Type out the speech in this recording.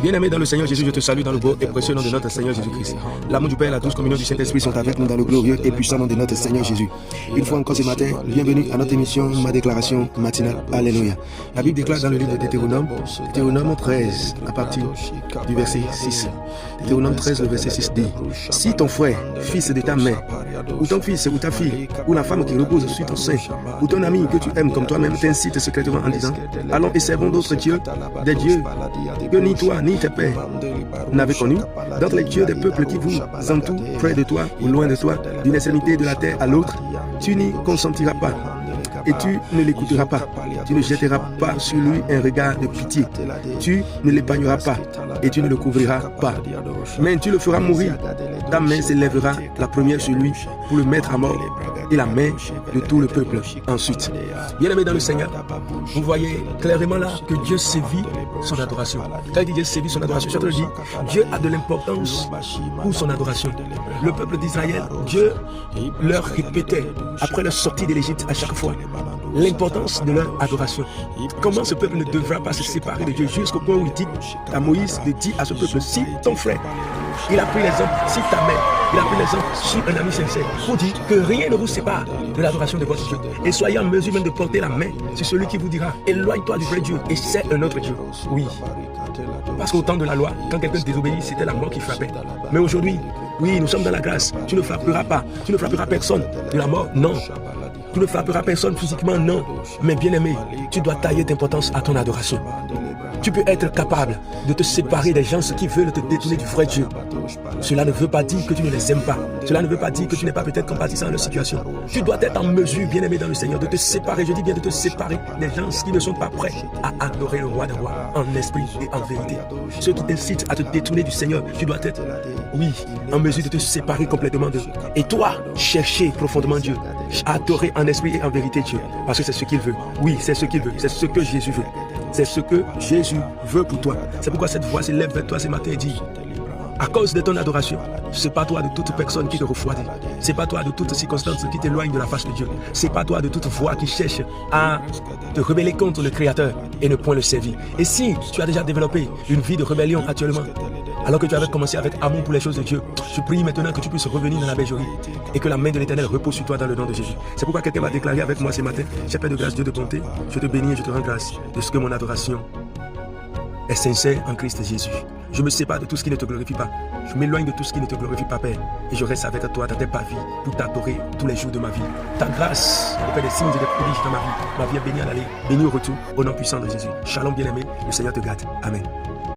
Bien-aimé dans le Seigneur Jésus, je te salue dans le beau et précieux nom de notre Seigneur Jésus-Christ. L'amour du Père et la douce communion du Saint-Esprit sont avec nous dans le glorieux et puissant nom de notre Seigneur Jésus. Une fois encore ce matin, bienvenue à notre émission, ma déclaration matinale. Alléluia. La Bible déclare dans le livre de Deutéronome 13, à partir du verset 6. Deutéronome 13, le verset 6 dit: si ton frère, fils de ta mère, ou ton fils ou ta fille, ou la femme qui repose sur ton sein, ou ton ami que tu aimes comme toi-même t'incite secrètement en disant: allons et servons d'autres dieux, des dieux que ni toi ni tes pères n'avez connus, donc les dieux des peuples qui vous entourent, près de toi ou loin de toi, d'une extrémité de la terre à l'autre, tu n'y consentiras pas. Et tu ne l'écouteras pas, tu ne jetteras pas sur lui un regard de pitié, tu ne l'épargneras pas et tu ne le couvriras pas, mais tu le feras mourir. Ta main s'élèvera la première sur lui pour le mettre à mort, et la main de tout le peuple ensuite. Bien-aimé dans le Seigneur, vous voyez clairement là que Dieu sévit son adoration. Quand il dit Dieu sévit son adoration, c'est-à-dire dit Dieu a de l'importance pour son adoration. Le peuple d'Israël, Dieu leur répétait après leur sortie de l'Égypte à chaque fois l'importance de leur adoration. Comment ce peuple ne devra pas se séparer de Dieu, jusqu'au point où il dit à Moïse de dire à ce peuple: si ton frère, il a pris l'exemple, si ta mère, il a pris l'exemple sur un ami sincère, pour dire que rien ne vous sépare de l'adoration de votre Dieu. Et soyez en mesure même de porter la main sur celui qui vous dira: éloigne-toi du vrai Dieu et c'est un autre Dieu. Oui. Parce qu'au temps de la loi, quand quelqu'un désobéit, c'était la mort qui frappait. Mais aujourd'hui, oui, nous sommes dans la grâce. Tu ne frapperas pas. Tu ne frapperas personne de la mort. Non. Tu ne frapperas personne physiquement, non. Mais bien aimé, tu dois tailler d'importance à ton adoration. Tu peux être capable de te séparer des gens qui veulent te détourner du vrai Dieu. Cela ne veut pas dire que tu ne les aimes pas. Cela ne veut pas dire que tu n'es pas peut-être compatissant à leur situation. Tu dois être en mesure, bien aimé dans le Seigneur, de te séparer, je dis bien de te séparer des gens qui ne sont pas prêts à adorer le roi des rois en esprit et en vérité. Ceux qui t'incitent à te détourner du Seigneur, tu dois être, oui, en mesure de te séparer complètement d'eux. Et toi, chercher profondément Dieu, adorer en esprit et en vérité Dieu, parce que c'est ce qu'il veut. Oui, c'est ce qu'il veut, c'est ce que Jésus veut. C'est ce que Jésus veut pour toi. C'est pourquoi cette voix s'élève vers toi ce matin et dit: à cause de ton adoration, sépare-toi de toute personne qui te refroidit. Sépare-toi de toute circonstance qui t'éloigne de la face de Dieu. Sépare-toi de toute voix qui cherche à te rebeller contre le Créateur et ne point le servir. Et si tu as déjà développé une vie de rébellion actuellement, alors que tu avais commencé avec amour pour les choses de Dieu, je prie maintenant que tu puisses revenir dans la bergerie et que la main de l'Éternel repose sur toi dans le nom de Jésus. C'est pourquoi quelqu'un m'a déclaré avec moi ce matin: j'ai Père de grâce, Dieu de bonté, je te bénis et je te rends grâce de ce que mon adoration est sincère en Christ Jésus. Je me sépare de tout ce qui ne te glorifie pas. Je m'éloigne de tout ce qui ne te glorifie pas, Père. Et je reste avec toi dans tes pavis pour t'adorer tous les jours de ma vie. Ta grâce fait des signes et des prodiges dans ma vie. Ma vie est bénie à l'aller, bénie au retour, au nom puissant de Jésus. Shalom bien-aimé, le Seigneur te garde. Amen.